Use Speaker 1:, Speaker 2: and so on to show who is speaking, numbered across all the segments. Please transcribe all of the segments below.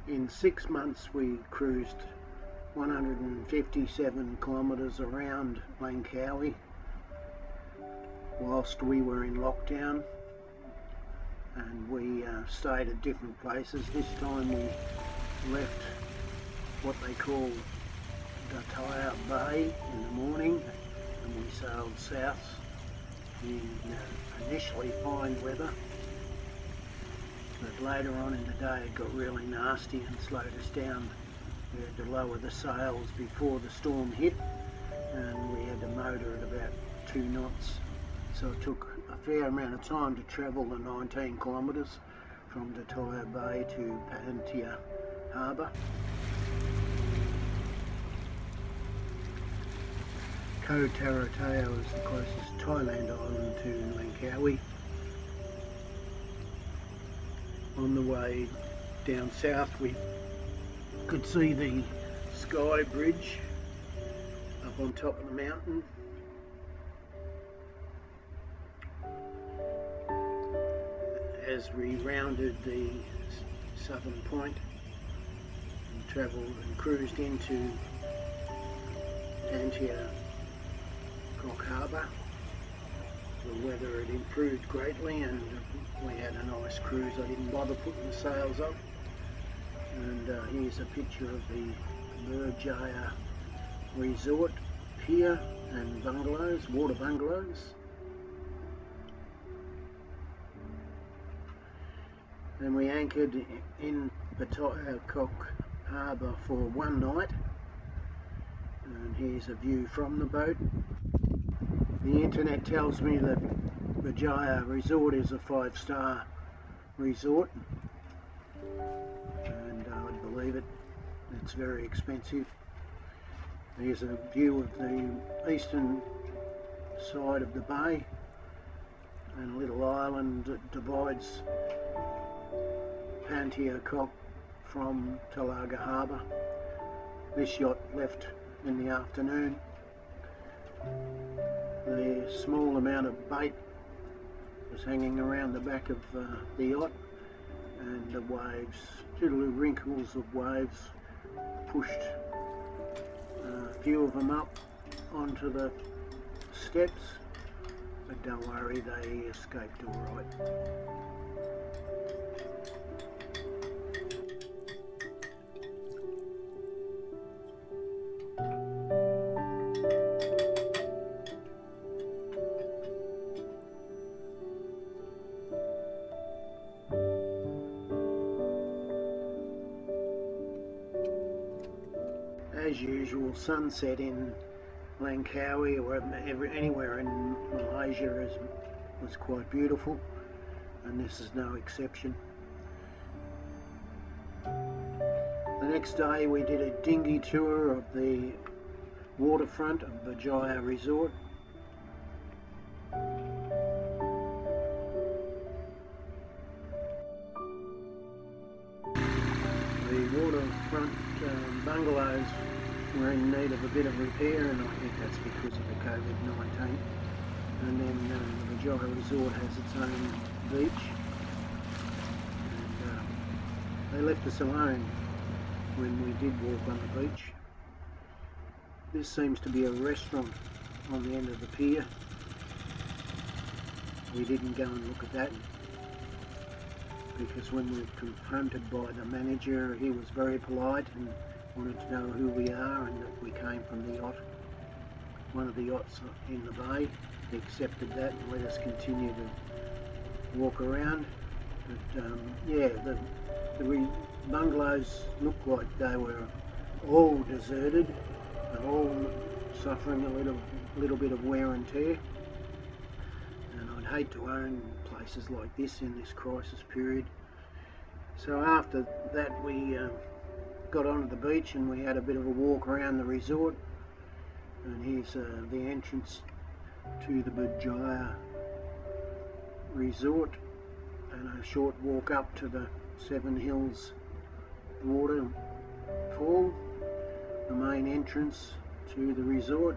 Speaker 1: In 6 months we cruised 157 kilometres around Langkawi whilst we were in lockdown, and we stayed at different places. This time we left what they call BERJAYA Bay in the morning and we sailed south in initially fine weather, but later on in the day it got really nasty and slowed us down. We had to lower the sails before the storm hit, and we had to motor at about 2 knots. So it took a fair amount of time to travel the 19 kilometres from BERJAYA Bay to Pantai Harbour. Koh Taratea is the closest Thailand island to Langkawi. On the way down south we could see the Sky Bridge up on top of the mountain. As we rounded the southern point and travelled and cruised into Pantai Kok Harbour, the weather had improved greatly and we had a nice cruise. I didn't bother putting the sails up. And here's a picture of the BERJAYA resort pier and bungalows, water bungalows. And we anchored in Pantai Kok Harbour for 1 night, and here's a view from the boat. The internet tells me that BERJAYA resort is a 5-star resort, and I'd believe it. It's very expensive. Here's a view of the eastern side of the bay, and a little island that divides Pantai Kok from Talaga Harbour. This yacht left in the afternoon. The small amount of bait was hanging around the back of the yacht, and the waves, little wrinkles of waves, pushed a few of them up onto the steps, but don't worry, they escaped all right. As usual, sunset in Langkawi or anywhere in Malaysia was quite beautiful, and this is no exception. The next day we did a dinghy tour of the waterfront of BERJAYA resort. The waterfront bungalows were in need of a bit of repair, and I think that's because of the COVID-19. And then the BERJAYA resort has its own beach, and they left us alone when we did walk on the beach. This seems to be a restaurant on the end of the pier. We didn't go and look at that because when we were confronted by the manager, he was very polite and wanted to know who we are and that we came from the yacht, one of the yachts in the bay. He accepted that and let us continue to walk around. But yeah, the bungalows looked like they were all deserted and all suffering a little bit of wear and tear. And I'd hate to own places like this in this crisis period. So after that we got onto the beach and we had a bit of a walk around the resort, and here's the entrance to the BERJAYA resort, and a short walk up to the 7 Hills waterfall, the main entrance to the resort.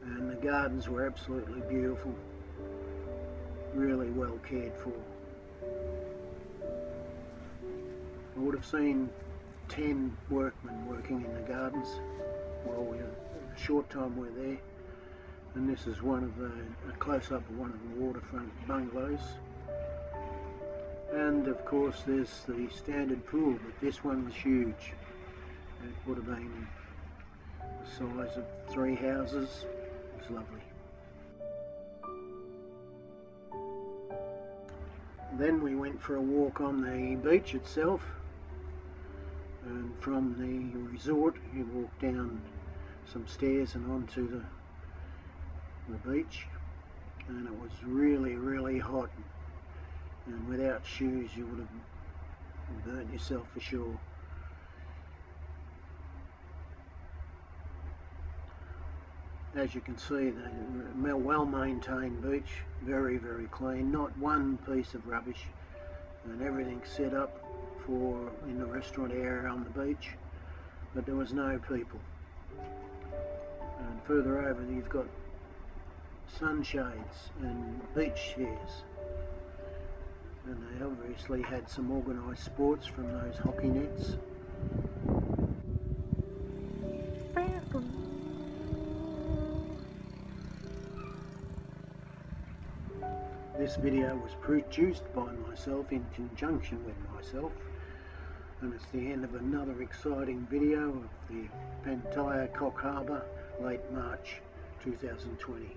Speaker 1: And the gardens were absolutely beautiful, really well cared for. would have seen 10 workmen working in the gardens while a short time we're there, and this is one of a close-up of one of the waterfront bungalows. And of course there's the standard pool, but this one was huge. It would have been the size of 3 houses. It was lovely. Then we went for a walk on the beach itself, and from the resort you walk down some stairs and onto the beach, and it was really hot, and without shoes you would have burnt yourself for sure. As you can see, the well-maintained beach, very clean, not one piece of rubbish, and everything's set up for in the restaurant area on the beach, but there was no people. And further over you've got sunshades and beach chairs, and they obviously had some organised sports from those hockey nets. This video was produced by myself in conjunction with myself, and it's the end of another exciting video of the Pantai Kok Harbour, late March 2020.